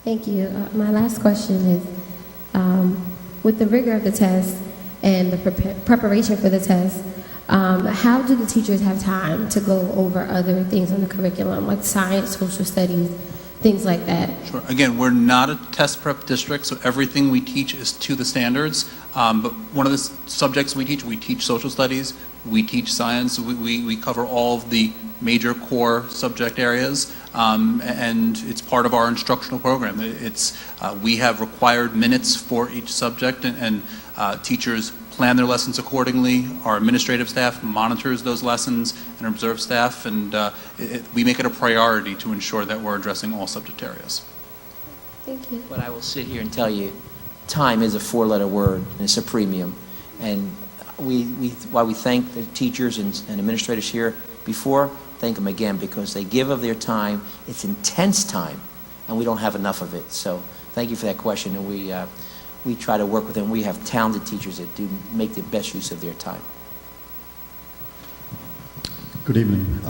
Thank you. My last question is, with the rigor of the test and the preparation for the test, how do the teachers have time to go over other things on the curriculum, like science, social studies, things like that? Sure. Again, we're not a test prep district, so everything we teach is to the standards. But one of the subjects we teach social studies, we teach science, we cover all of the major core subject areas, and it's part of our instructional program. We have required minutes for each subject, and teachers plan their lessons accordingly. Our administrative staff monitors those lessons and observes staff, and we make it a priority to ensure that we're addressing all subject areas. Thank you. But I will sit here and tell you, time is a four-letter word, and it's a premium. And while we thank the teachers and administrators here before, thank them again, because they give of their time. It's intense time, and we don't have enough of it. So thank you for that question, and we try to work with them. We have talented teachers that do make the best use of their time. Good evening.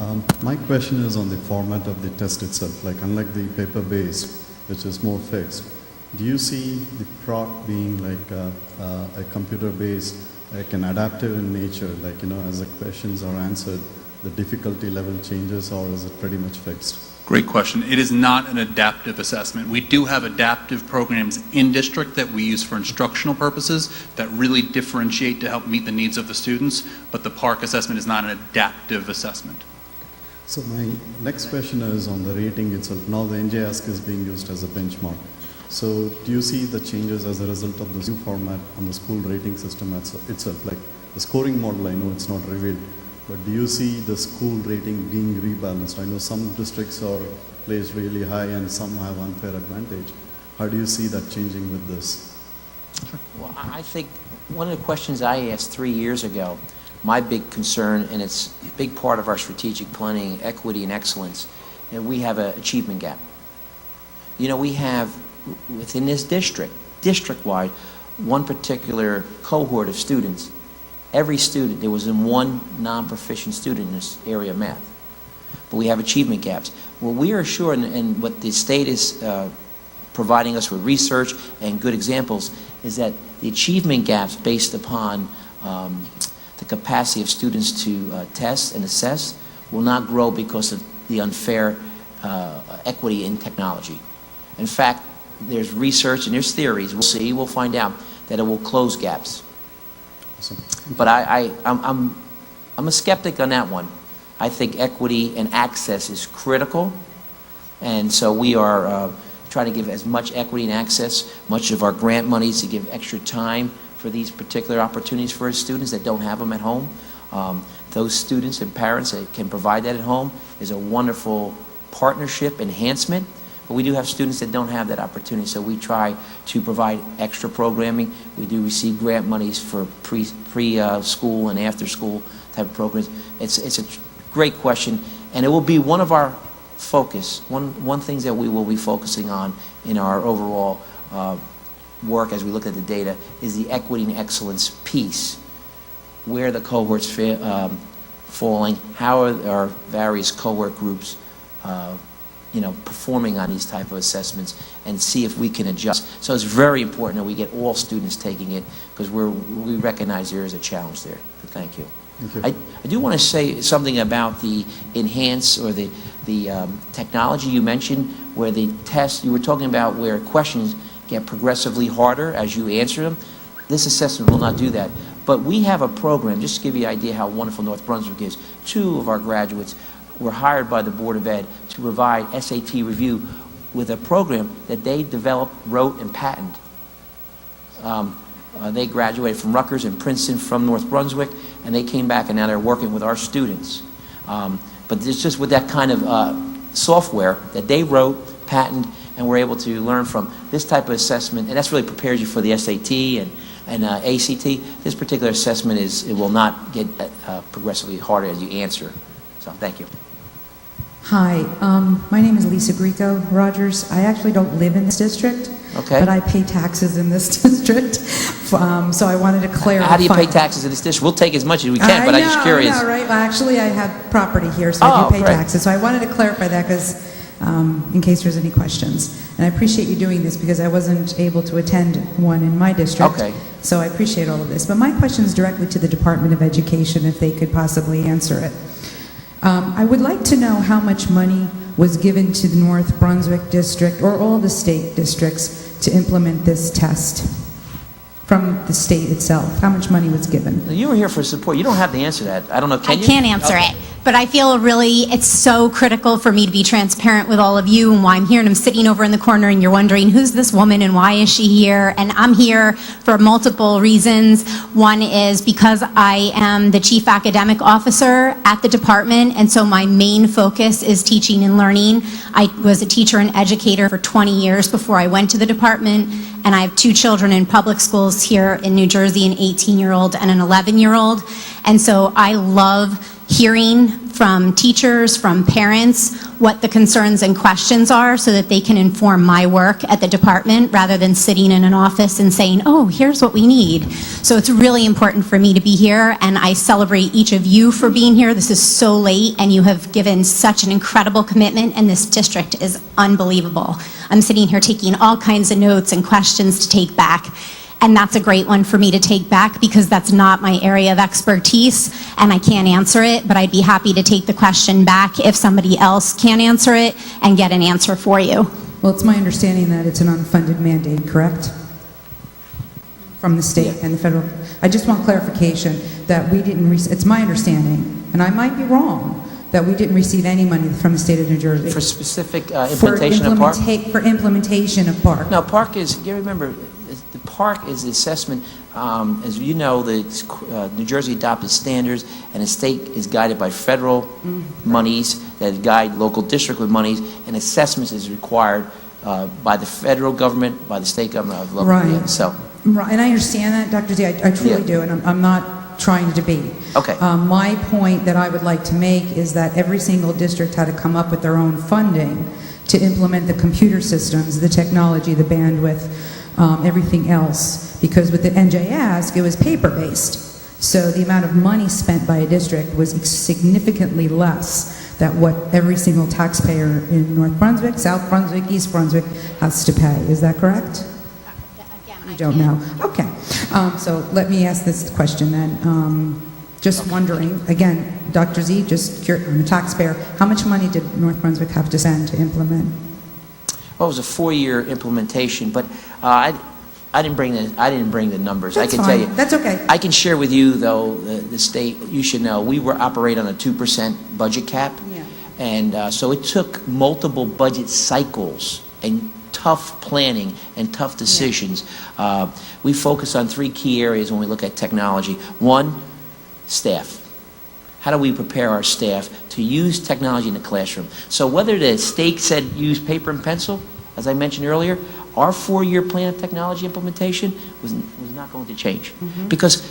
My question is on the format of the test itself. Like, unlike the paper-based, which is more fixed, do you see the Parcc being like a computer-based, like an adaptive in nature, like, as the questions are answered, the difficulty level changes, or is it pretty much fixed? Great question. It is not an adaptive assessment. We do have adaptive programs in district that we use for instructional purposes that really differentiate to help meet the needs of the students, but the Parcc assessment is not an adaptive assessment. So my next question is on the rating itself. Now the NJASC is being used as a benchmark. So do you see the changes as a result of this new format on the school rating system itself? Like the scoring model, I know it's not revealed, but do you see the school rating being rebalanced? I know some districts are placed really high and some have unfair advantage. How do you see that changing with this? Well, I think one of the questions I asked 3 years ago, my big concern, and it's a big part of our strategic planning, equity and excellence, and we have an achievement gap. We have within this district-wide, one particular cohort of students. Every student, there was one non-proficient student in this area of math. But we have achievement gaps. What we are sure, and what the state is providing us with research and good examples, is that the achievement gaps based upon the capacity of students to test and assess will not grow because of the unfair equity in technology. In fact, there's research and there's theories. We'll find out that it will close gaps. But I'm a skeptic on that one. I think equity and access is critical, and so we are trying to give as much equity and access, much of our grant monies to give extra time for these particular opportunities for our students that don't have them at home. Those students and parents that can provide that at home is a wonderful partnership enhancement. But we do have students that don't have that opportunity, so we try to provide extra programming. We do receive grant monies for pre-school and after-school type of programs. It's a great question, and it will be one of our focus, one things that we will be focusing on in our overall work as we look at the data is the equity and excellence piece. Where the cohorts falling, how are our various cohort groups performing on these type of assessments, and see if we can adjust. So it's very important that we get all students taking it, because we recognize there is a challenge there. But thank you. I do want to say something about the enhance or the technology you mentioned, where the test, you were talking about where questions get progressively harder as you answer them. This assessment will not do that. But we have a program, just to give you an idea how wonderful North Brunswick is. 2 of our graduates were hired by the Board of Ed to provide SAT review with a program that they developed, wrote, and patented. They graduated from Rutgers and Princeton from North Brunswick, and they came back and now they're working with our students. But it's just with that kind of software that they wrote, patented, and we're able to learn from this type of assessment, and that's really prepares you for the SAT and ACT. This particular assessment it will not get progressively harder as you answer. So thank you. Hi, my name is Lisa Greco Rogers. I actually don't live in this district, but I pay taxes in this district. So I wanted to clarify. How do you pay taxes in this district? We'll take as much as we can, but I'm just curious. I know, right? Well, actually, I have property here, so I do pay taxes. So I wanted to clarify that because in case there's any questions. And I appreciate you doing this because I wasn't able to attend one in my district. Okay. So I appreciate all of this. But my question is directly to the Department of Education, if they could possibly answer it. I would like to know how much money was given to the North Brunswick district or all the state districts to implement this test from the state itself. How much money was given? You were here for support. You don't have the answer to that. I don't know. Can you? I can't answer it, but I feel it's so critical for me to be transparent with all of you and why I'm here. And I'm sitting over in the corner and you're wondering, who's this woman and why is she here? And I'm here for multiple reasons. One is because I am the chief academic officer at the department, and so my main focus is teaching and learning. I was a teacher and educator for 20 years before I went to the department, and I have 2 children in public schools here in New Jersey, an 18-year-old and an 11-year-old. And so I love hearing from teachers, from parents, what the concerns and questions are so that they can inform my work at the department rather than sitting in an office and saying, oh, here's what we need. So it's really important for me to be here, and I celebrate each of you for being here. This is so late, and you have given such an incredible commitment, and this district is unbelievable. I'm sitting here taking all kinds of notes and questions to take back. And that's a great one for me to take back because that's not my area of expertise and I can't answer it, but I'd be happy to take the question back if somebody else can answer it and get an answer for you. Well, it's my understanding that it's an unfunded mandate, correct? From the state and the federal. I just want clarification that we didn't, it's my understanding, and I might be wrong, that we didn't receive any money from the state of New Jersey. For specific implementation of Parcc? For implementation of Parcc. No, Parcc is, you remember, the Parcc is the assessment, as you know, the New Jersey adopted standards, and the state is guided by federal monies that guide local district with monies, and assessments is required by the federal government, by the state government of local. Right. Yeah, so. Right, and I understand that, Dr. Z, I truly do, and I'm not trying to debate. Okay. My point that I would like to make is that every single district had to come up with their own funding to implement the computer systems, the technology, the bandwidth, everything else, because with the NJASC, it was paper-based. So the amount of money spent by a district was significantly less than what every single taxpayer in North Brunswick, South Brunswick, East Brunswick has to pay. Is that correct? You don't know. Okay. So let me ask this question then. Just wondering, again, Dr. Z, I'm a taxpayer, how much money did North Brunswick have to send to implement? Well, it was a 4-year implementation, but I didn't bring the numbers. That's I can fine. tell you. That's okay. I can share with you, though, the state. You should know we were operating on a 2% budget cap, Yeah. and so it took multiple budget cycles and tough planning and tough decisions. We focus on 3 key areas when we look at technology. 1, staff. How do we prepare our staff to use technology in the classroom? So whether the state said use paper and pencil, as I mentioned earlier, our 4-year plan of technology implementation was not going to change. Because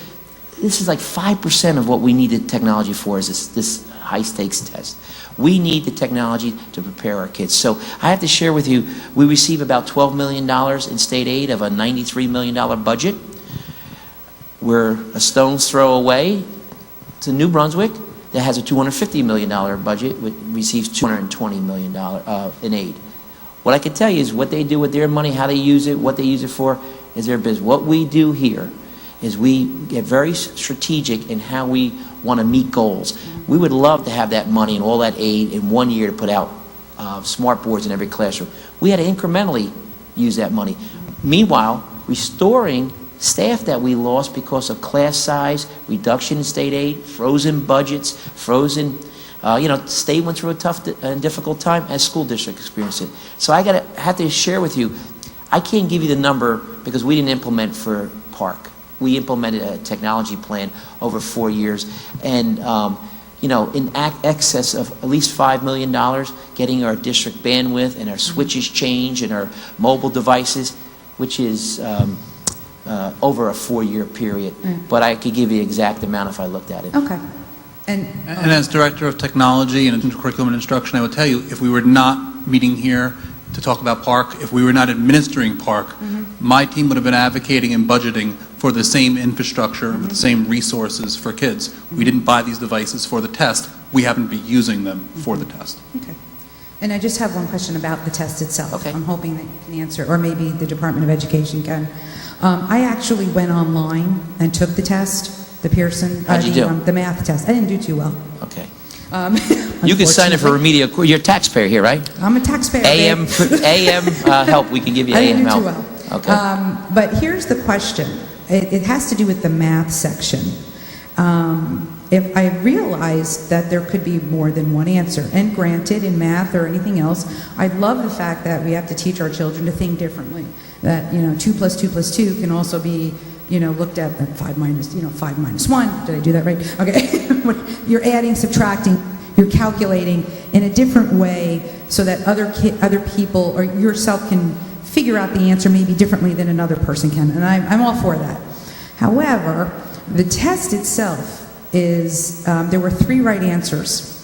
this is like 5% of what we needed technology for is this high-stakes test. We need the technology to prepare our kids. So I have to share with you, we receive about $12 million in state aid of a $93 million budget. We're a stone's throw away to New Brunswick that has a $250 million budget, which receives $220 million in aid. What I can tell you is what they do with their money, how they use it, what they use it for, is their business. What we do here is we get very strategic in how we want to meet goals. We would love to have that money and all that aid in 1 year to put out smart boards in every classroom. We had to incrementally use that money. Meanwhile, restoring staff that we lost because of class size, reduction in state aid, frozen budgets, frozen, state went through a tough and difficult time as school district experienced it. So I have to share with you, I can't give you the number because we didn't implement for Parcc. We implemented a technology plan over 4 years, and in excess of at least $5 million, getting our district bandwidth and our switches changed and our mobile devices, which is over a 4-year period. But I could give you the exact amount if I looked at it. Okay. And as Director of Technology and Curriculum and Instruction, I would tell you, if we were not meeting here to talk about Parcc, if we were not administering Parcc, my team would have been advocating and budgeting for the same infrastructure, with the same resources for kids. We didn't buy these devices for the test. We happen to be using them for the test. Okay. And I just have one question about the test itself. Okay. I'm hoping that you can answer, or maybe the Department of Education can. I actually went online and took the test, the Pearson, How'd you do? the math test. I didn't do too well. Okay. You can sign up for remedial, you're a taxpayer here, right? I'm a taxpayer. AM, babe. AM help, we can give you I AM didn't do help. too well. Okay. But here's the question. It has to do with the math section. If I realized that there could be more than one answer, and granted, in math or anything else, I love the fact that we have to teach our children to think differently. That, 2 plus 2 plus 2 can also be, looked at 5 minus 1. Did I do that right? Okay. You're adding, subtracting, you're calculating in a different way so that other people or yourself can figure out the answer maybe differently than another person can. And I'm all for that. However, the test itself is, there were 3 right answers.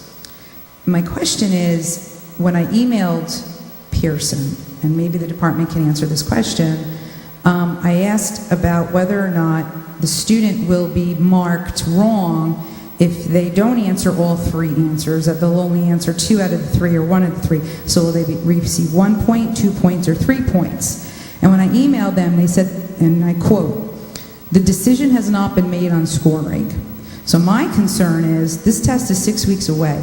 My question is, when I emailed Pearson, and maybe the department can answer this question, I asked about whether or not the student will be marked wrong if they don't answer all 3 answers, that they'll only answer 2 out of the 3 or 1 of the 3. So will they receive 1 point, 2 points, or 3 points? And when I emailed them, they said, and I quote, "The decision has not been made on scoring." So my concern is, this test is 6 weeks away.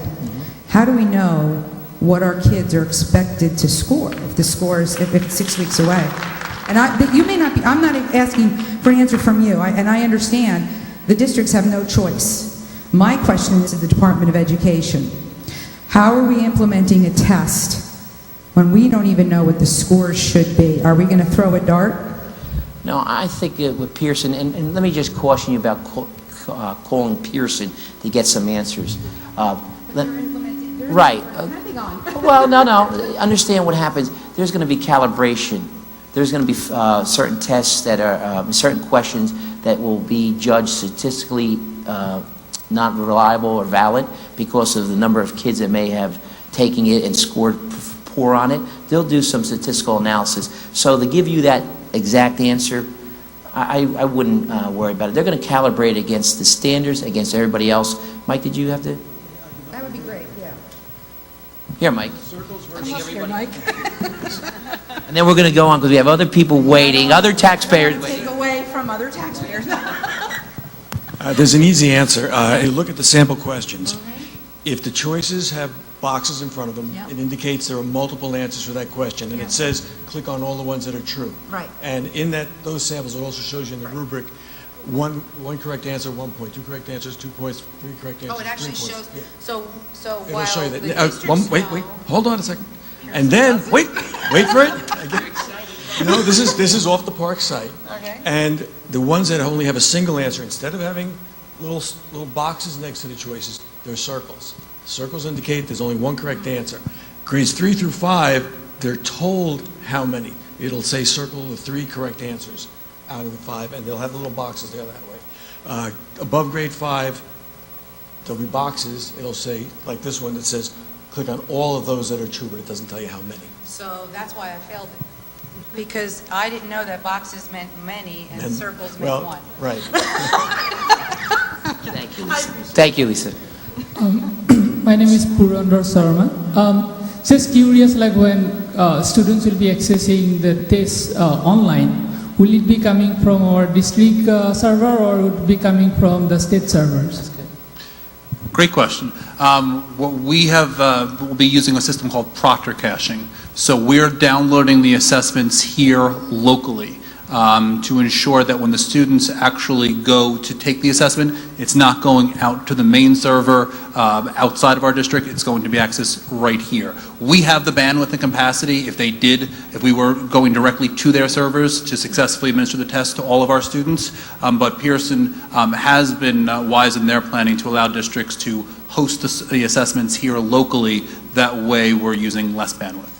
How do we know what our kids are expected to score if if it's 6 weeks away? And you may not be, I'm not asking for an answer from you, and I understand the districts have no choice. My question is to the Department of Education. How are we implementing a test when we don't even know what the scores should be? Are we going to throw a dart? No, I think with Pearson, and let me just caution you about calling Pearson to get some answers. Right. Well, no. Understand what happens. There's going to be calibration. There's going to be certain tests that are, certain questions that will be judged statistically not reliable or valid because of the number of kids that may have taken it and scored poor on it. They'll do some statistical analysis. So to give you that exact answer, I wouldn't worry about it. They're going to calibrate against the standards, against everybody else. Mike, did you have to? That would be great, yeah. Here, Mike. Come up here, Mike. And then we're going to go on because we have other people waiting, other taxpayers waiting. Take away from other taxpayers. There's an easy answer. You look at the sample questions. If the choices have boxes in front of them, it indicates there are multiple answers for that question, and it says click on all the ones that are true. Right. And in those samples, it also shows you in the rubric one correct answer, 1 point, 2 correct answers, 2 points, 3 correct answers, 3 points. Oh, it actually shows. Yeah. So It'll while show you the that. districts Wait, know- hold on a second. And then wait for it. This is off the Parcc site. Okay. And the ones that only have a single answer, instead of having little boxes next to the choices, they're circles. Circles indicate there's only one correct answer. Grades 3 through 5, they're told how many. It'll say circle the 3 correct answers out of the 5, and they'll have the little boxes there that way. Above grade 5, there'll be boxes. It'll say, like this one that says, click on all of those that are true, but it doesn't tell you how many. So that's why I failed it. Because I didn't know that boxes meant many and circles meant one. Right. Thank you, Lisa. Thank you, Lisa. My name is Purandar Sharma. Just curious, like when students will be accessing the tests online, will it be coming from our district server or would it be coming from the state servers? Great question. What we have, we'll be using a system called proctor caching. So we're downloading the assessments here locally to ensure that when the students actually go to take the assessment, it's not going out to the main server outside of our district. It's going to be accessed right here. We have the bandwidth and capacity if we were going directly to their servers to successfully administer the test to all of our students. But Pearson has been wise in their planning to allow districts to host the assessments here locally. That way we're using less bandwidth.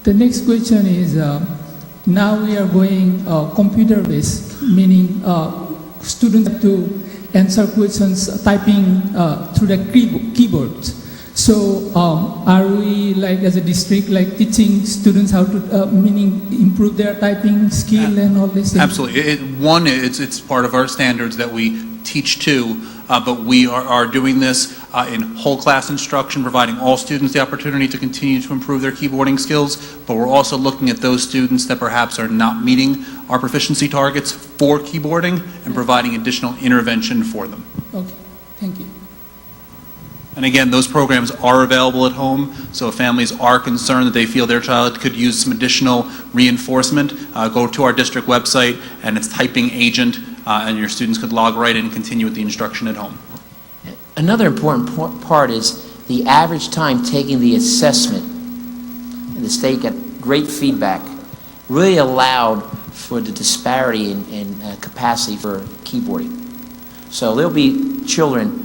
The next question is, now we are going computer-based, meaning students have to answer questions typing through the keyboard. So are we, like as a district, like teaching students how to, meaning improve their typing skill and all these things? Absolutely. It's part of our standards that we teach to but we are doing this in whole class instruction, providing all students the opportunity to continue to improve their keyboarding skills, but we're also looking at those students that perhaps are not meeting our proficiency targets for keyboarding and providing additional intervention for them. Okay, thank you. And again, those programs are available at home, so if families are concerned that they feel their child could use some additional reinforcement, go to our district website and it's typing agent, and your students could log right in and continue with the instruction at home. Another important part is the average time taking the assessment, and the state got great feedback, really allowed for the disparity in capacity for keyboarding. So there'll be children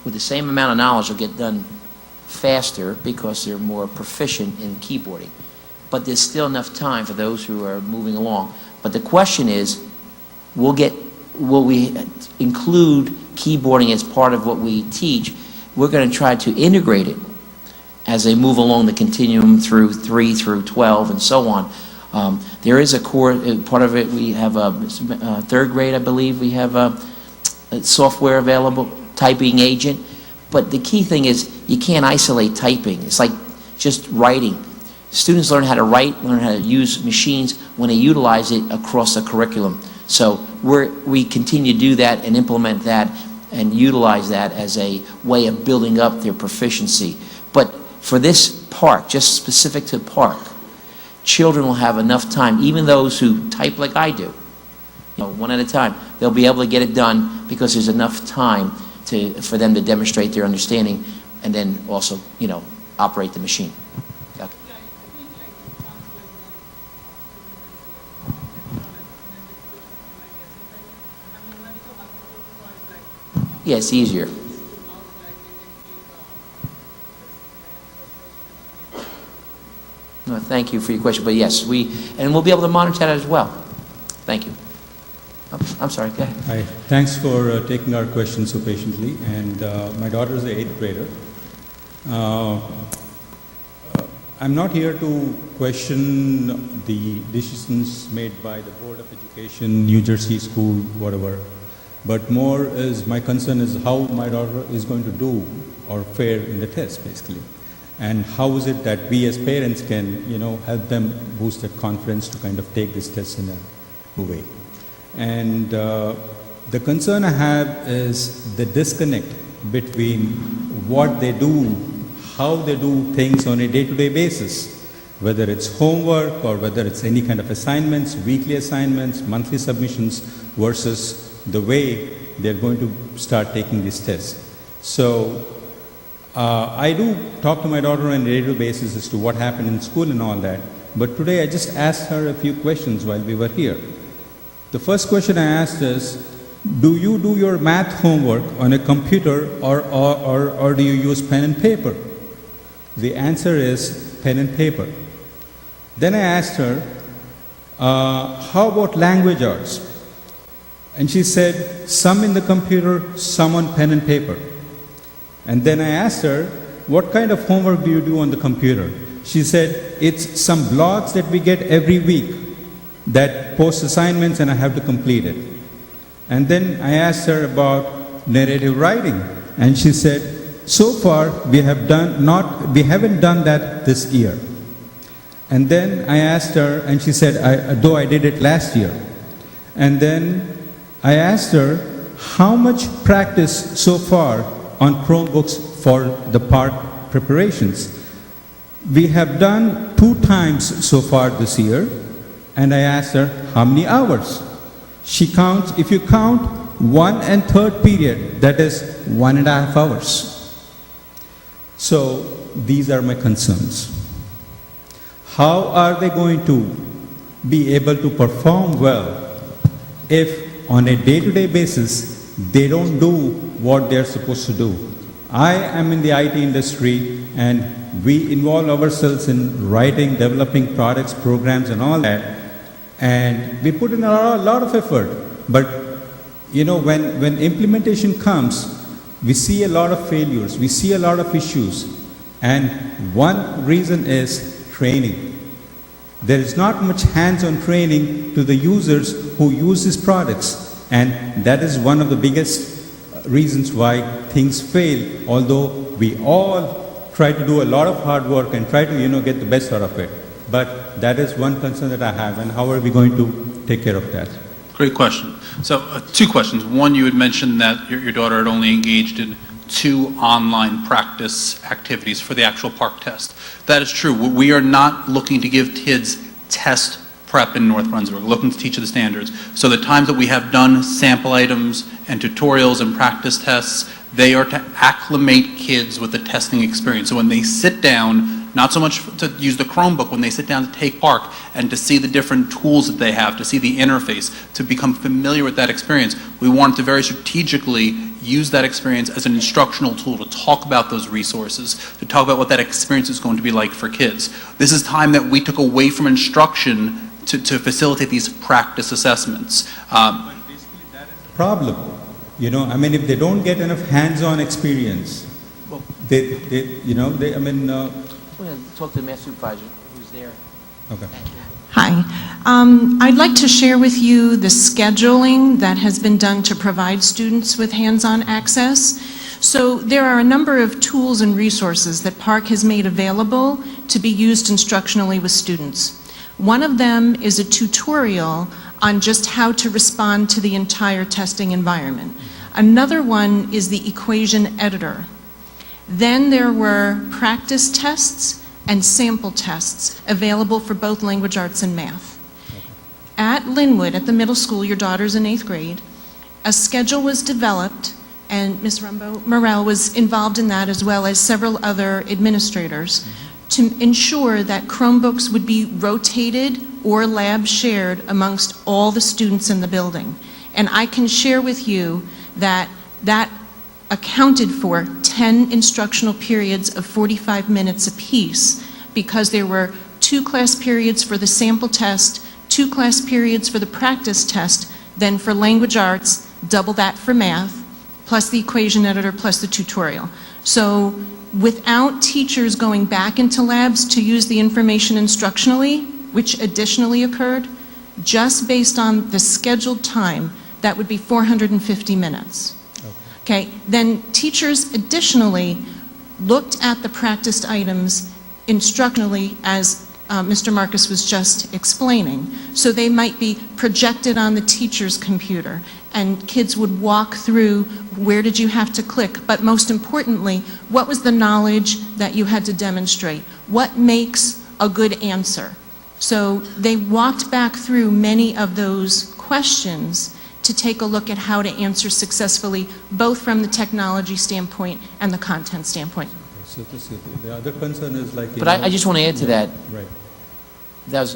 with the same amount of knowledge will get done faster because they're more proficient in keyboarding. But there's still enough time for those who are moving along. But the question is, will we include keyboarding as part of what we teach? We're going to try to integrate it as they move along the continuum through 3 through 12 and so on. There is a core part of it. We have a third grade, I believe. We have a software available, typing agent. But the key thing is you can't isolate typing. It's like just writing. Students learn how to write, learn how to use machines when they utilize it across the curriculum. So we continue to do that and implement that and utilize that as a way of building up their proficiency. But for this Parcc, just specific to Parcc, children will have enough time, even those who type like I do, one at a time, they'll be able to get it done because there's enough time for them to demonstrate their understanding and then also, operate the machine. Okay. Yeah, it's easier. No, thank you for your question, but yes, we'll be able to monitor that as well. Thank you. I'm sorry, go ahead. Hi, thanks for taking our questions so patiently. And my daughter is an 8th grader. I'm not here to question the decisions made by the Board of Education, New Jersey school, whatever. But more is, my concern is how my daughter is going to do or fare in the test, basically. And how is it that we as parents can, help them boost that confidence to kind of take this test in a way. And the concern I have is the disconnect between what they do, how they do things on a day-to-day basis, whether it's homework or whether it's any kind of assignments, weekly assignments, monthly submissions, versus the way they're going to start taking this test. So I do talk to my daughter on a regular basis as to what happened in school and all that, but today I just asked her a few questions while we were here. The first question I asked is, do you do your math homework on a computer or do you use pen and paper? The answer is pen and paper. Then I asked her, how about language arts? And she said, some in the computer, some on pen and paper. And then I asked her, what kind of homework do you do on the computer? She said, it's some blogs that we get every week that post assignments and I have to complete it. And then I asked her about narrative writing, and she said, so far we haven't done that this year. And then I asked her, and she said, though I did it last year. And then I asked her, how much practice so far on Chromebooks for the Parcc preparations? We have done 2 times so far this year. And I asked her, how many hours? She counts, if you count 1 1/3 period, that is 1.5 hours. So these are my concerns. How are they going to be able to perform well if on a day-to-day basis they don't do what they're supposed to do? I am in the IT industry and we involve ourselves in writing, developing products, programs and all that. And we put in a lot of effort, but when implementation comes, we see a lot of failures, we see a lot of issues, and one reason is training. There is not much hands-on training to the users who use these products, and that is one of the biggest reasons why things fail, although we all try to do a lot of hard work and try to, get the best out of it. But that is one concern that I have, and how are we going to take care of that? Great question. So two questions. One, you had mentioned that your daughter had only engaged in 2 online practice activities for the actual Parcc test. That is true. We are not looking to give kids test prep in North Brunswick. We're looking to teach the standards. So the times that we have done sample items and tutorials and practice tests, they are to acclimate kids with the testing experience. So when they sit down, not so much to use the Chromebook, when they sit down to take Parcc and to see the different tools that they have, to see the interface, to become familiar with that experience, we want to very strategically use that experience as an instructional tool to talk about those resources, to talk about what that experience is going to be like for kids. This is time that we took away from instruction to facilitate these practice assessments. But basically that is the problem. If they don't get enough hands-on experience, Well, we're going to talk to the math supervisor who's there. Okay. Hi. I'd like to share with you the scheduling that has been done to provide students with hands-on access. So there are a number of tools and resources that Parcc has made available to be used instructionally with students. One of them is a tutorial on just how to respond to the entire testing environment. Another one is the equation editor. Then there were practice tests and sample tests available for both language arts and math. At Linwood, at the middle school, your daughter's in 8th grade, a schedule was developed, and Ms. Rumbo Morel was involved in that, as well as several other administrators, to ensure that Chromebooks would be rotated or lab shared amongst all the students in the building. And I can share with you that that accounted for 10 instructional periods of 45 minutes apiece, because there were 2 class periods for the sample test, 2 class periods for the practice test, then for language arts, double that for math, plus the equation editor, plus the tutorial. So without teachers going back into labs to use the information instructionally, which additionally occurred, just based on the scheduled time, that would be 450 minutes. Okay, then teachers additionally looked at the practiced items instructionally, as Mr. Marcus was just explaining. So they might be projected on the teacher's computer, and kids would walk through where did you have to click, but most importantly, what was the knowledge that you had to demonstrate? What makes a good answer? So they walked back through many of those questions to take a look at how to answer successfully, both from the technology standpoint and the content standpoint. So the other concern is like... But I just want to add to that. Right. That was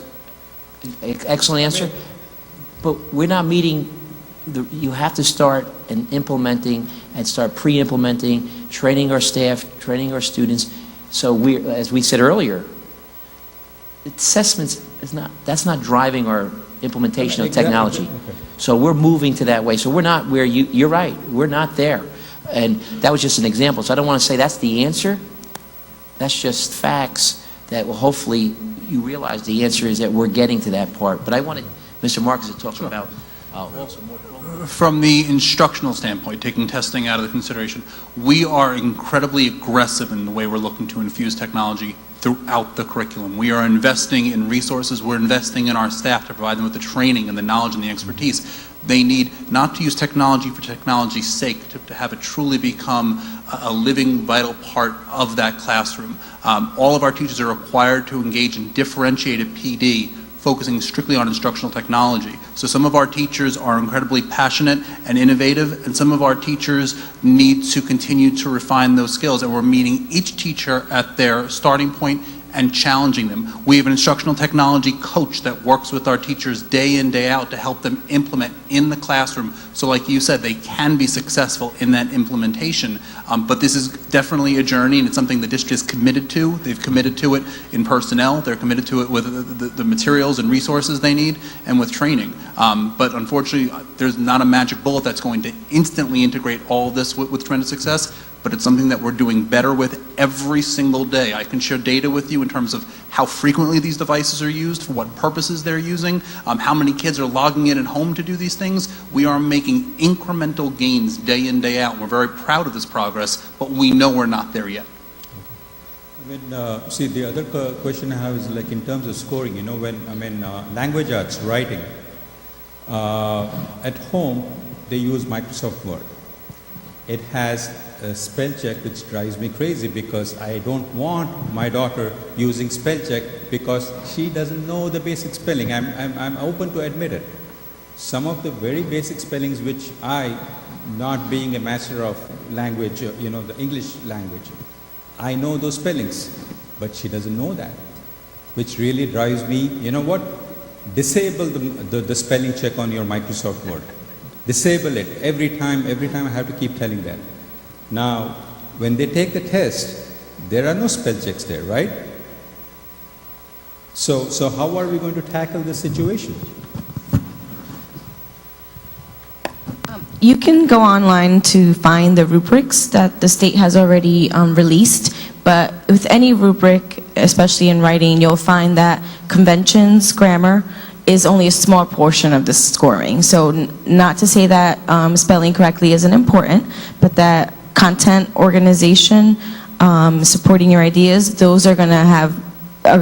an excellent answer. But we're not meeting, you have to start and implementing and start pre-implementing, training our staff, training our students. So as we said earlier, assessments that's not driving our implementation of technology. Okay. So we're moving to that way. So we're not where you're right, we're not there. And that was just an example. So I don't want to say that's the answer. That's just facts that will hopefully you realize the answer is that we're getting to that part. But I wanted Mr. Marcus to talk about also more. From the instructional standpoint, taking testing out of the consideration, we are incredibly aggressive in the way we're looking to infuse technology throughout the curriculum. We are investing in resources, we're investing in our staff to provide them with the training and the knowledge and the expertise. They need not to use technology for technology's sake, to have it truly become a living, vital part of that classroom. All of our teachers are required to engage in differentiated PD, focusing strictly on instructional technology. So some of our teachers are incredibly passionate and innovative, and some of our teachers need to continue to refine those skills, and we're meeting each teacher at their starting point and challenging them. We have an instructional technology coach that works with our teachers day in, day out to help them implement in the classroom. So like you said, they can be successful in that implementation. But this is definitely a journey, and it's something the district is committed to. They've committed to it in personnel. They're committed to it with the materials and resources they need, and with training. But unfortunately, there's not a magic bullet that's going to instantly integrate all of this with tremendous success. but it's something that we're doing better with every single day. I can share data with you in terms of how frequently these devices are used, for what purposes they're using, how many kids are logging in at home to do these things. We are making incremental gains day in, day out. We're very proud of this progress, but we know we're not there yet. See, the other question I have is like in terms of scoring, you know, when, language arts, writing, at home, they use Microsoft Word. It has a spell check which drives me crazy because I don't want my daughter using spell check because she doesn't know the basic spelling. I'm open to admit it. Some of the very basic spellings which I, not being a master of language, you know, the English language, I know those spellings, but she doesn't know that, which really drives me, you know what, disable the spelling check on your Microsoft Word. Disable it every time I have to keep telling that. Now, when they take the test, there are no spell checks there, right? So how are we going to tackle this situation? You can go online to find the rubrics that the state has already released, but with any rubric, especially in writing, you'll find that conventions, grammar, is only a small portion of the scoring. So not to say that spelling correctly isn't important, but that content, organization, supporting your ideas, those are going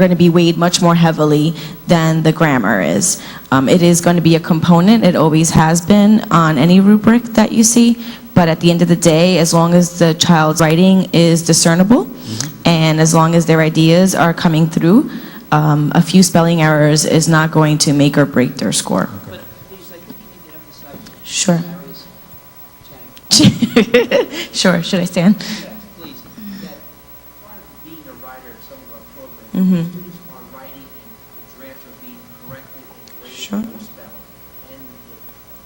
to be weighed much more heavily than the grammar is. It is going to be a component, it always has been on any rubric that you see, but at the end of the day, as long as the child's writing is discernible, and as long as their ideas are coming through, a few spelling errors is not going to make or break their score. But please, I think you need to emphasize Sure. areas. Sure, should I stand? Yes, please. That part of being a writer of some of our programs, students are writing and the drafts are being corrected and graded Sure. or spelled, and the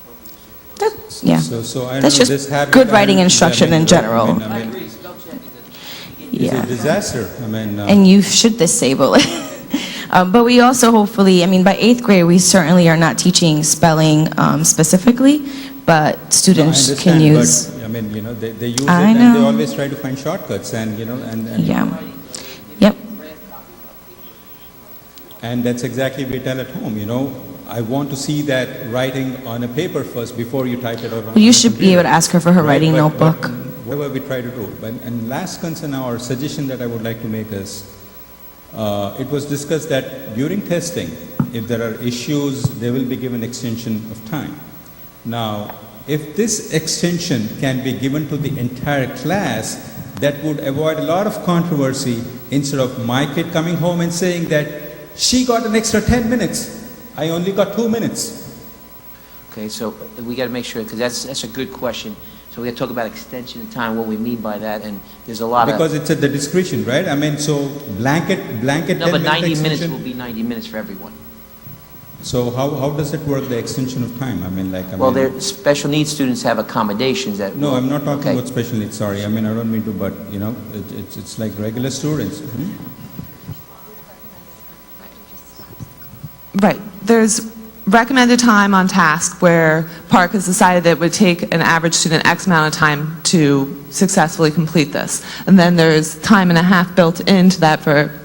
appropriate words. Yeah. So I That's know just this habit, good writing instruction in general. I agree. Spell check is It's Yeah. a disaster. And you should disable it. But we also hopefully, by 8th grade, we certainly are not teaching spelling specifically, but students can use. But, you know, they use it I and they know. always try to find shortcuts and, you know, Yeah. Yep. And that's exactly what we tell at home, you know. I want to see that writing on a paper first before you type it over. You should be able to ask her for her writing But notebook. whatever we try to do. And last concern or suggestion that I would like to make is, it was discussed that during testing, if there are issues, they will be given extension of time. Now, if this extension can be given to the entire class, that would avoid a lot of controversy instead of my kid coming home and saying that she got an extra 10 minutes. I only got 2 minutes. Okay, so we got to make sure, because that's a good question. So we got to talk about extension of time, what we mean by that, and there's a lot Because it's at the discretion, right? So blanket No, 10 but 90 minute minutes extension. will be 90 minutes for everyone. So how does it work, the extension of time? Well, special needs students have accommodations that... No, I'm not talking Okay. about special needs, sorry. I don't mean to, but, you know, it's like regular students. Right. There's recommended time on task where Parcc has decided that it would take an average student X amount of time to successfully complete this. And then there's time and a half built into that for...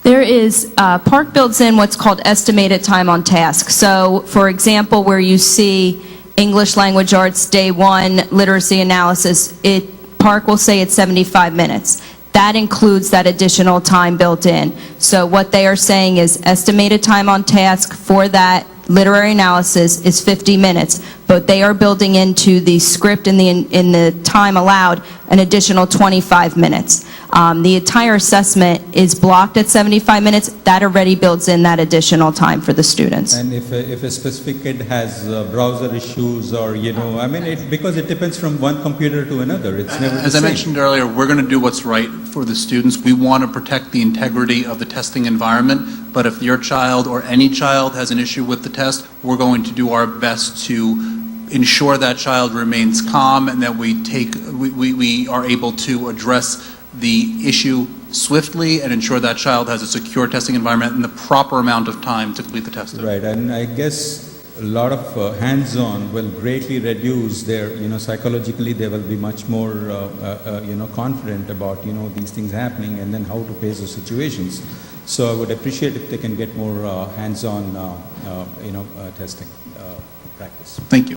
There is, Parcc builds in what's called estimated time on task. So, for example, where you see English language arts, day 1, literacy analysis, Parcc will say it's 75 minutes. That includes that additional time built in. So what they are saying is estimated time on task for that literary analysis is 50 minutes, but they are building into the script in the time allowed an additional 25 minutes. The entire assessment is blocked at 75 minutes. That already builds in that additional time for the students. And if a specific kid has browser issues or, you know, because it depends from one computer to another. It's never the As I same. mentioned earlier, we're going to do what's right for the students. We want to protect the integrity of the testing environment, but if your child or any child has an issue with the test, we're going to do our best to ensure that child remains calm and that we are able to address the issue swiftly and ensure that child has a secure testing environment and the proper amount of time to complete the test. Right, and I guess a lot of hands-on will greatly reduce their, psychologically they will be much more, confident about, these things happening and then how to face the situations. So I would appreciate if they can get more hands-on, testing practice. Thank you.